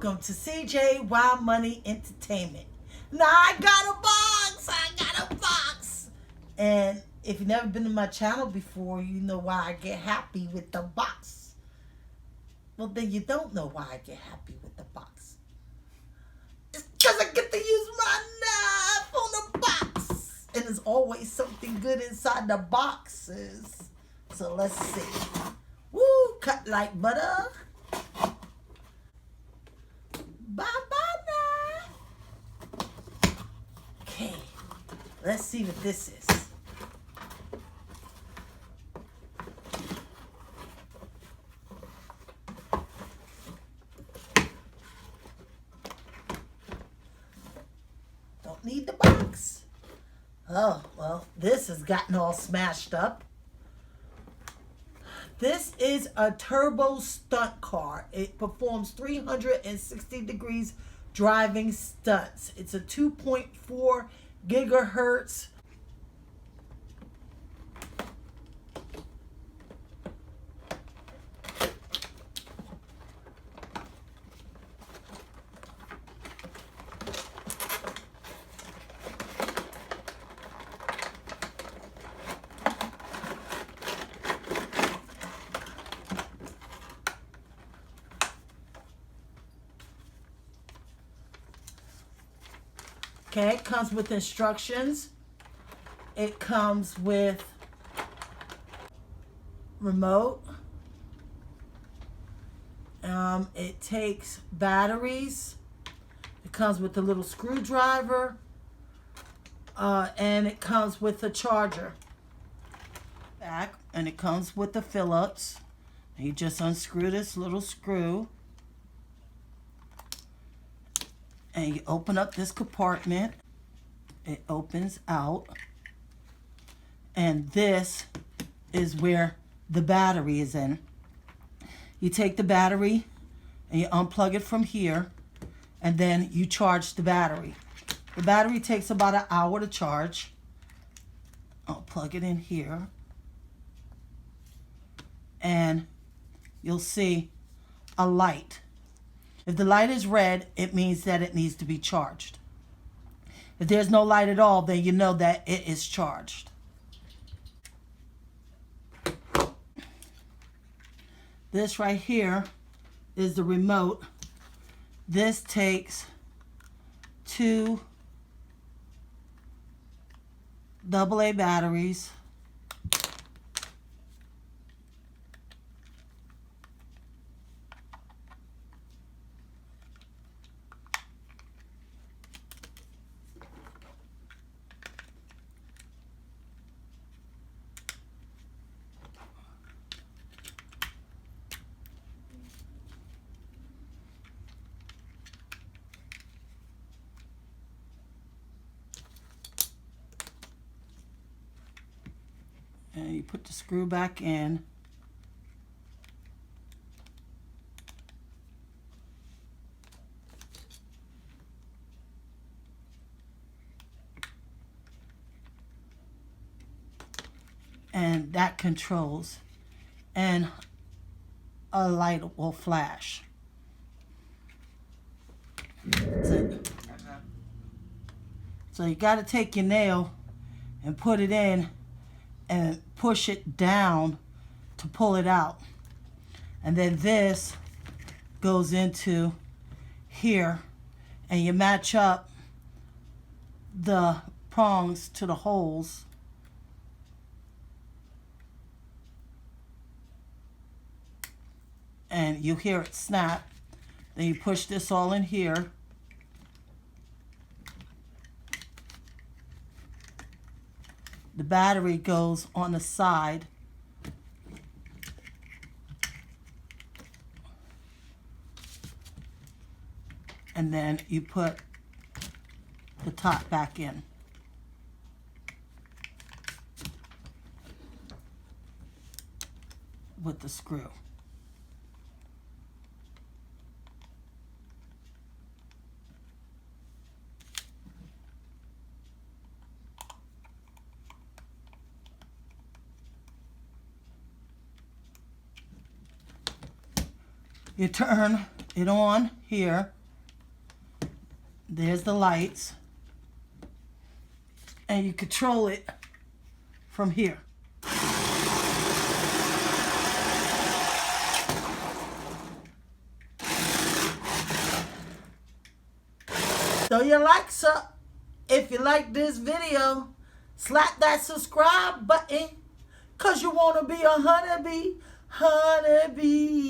welcome to CJY Money Entertainment. Now I got a box. And if you've never been to my channel before, you know why I get happy with the box. Well, then you don't know why I get happy with the box. It's because I get to use my knife on the box. And there's always something good inside the boxes. So let's see. Woo, cut like butter. Bye-bye now. Okay, let's see what this is. Don't need the box. Oh, well, this has gotten all smashed up. This is a turbo stunt car. It performs 360 degrees driving stunts. It's a 2.4 gigahertz. Okay, it comes with instructions. It comes with remote. It takes batteries. It comes with a little screwdriver. And it comes with a charger. Back, and it comes with the Phillips. You just unscrew this little screw. And you open up this compartment. It opens out. And this is where the battery is in. You take the battery and you unplug it from here. And then you charge the battery. The battery takes about an hour to charge. I'll plug it in here. And you'll see a light. If the light is red, it means that it needs to be charged. If there's no light at all, then you know that it is charged. This right here is the remote. This takes 2 AA batteries. And you put the screw back in. And that controls. And a light will flash. So you got to take your nail and put it in and push it down to pull it out. And then this goes into here and you match up the prongs to the holes. And you hear it snap. Then you push this all in here. The battery goes on the side. And then you put the top back in. With the screw. You turn it on here. There's the lights. And you control it from here. Throw your likes up. If you like this video, slap that subscribe button, cause you wanna be a honeybee. Honeybees.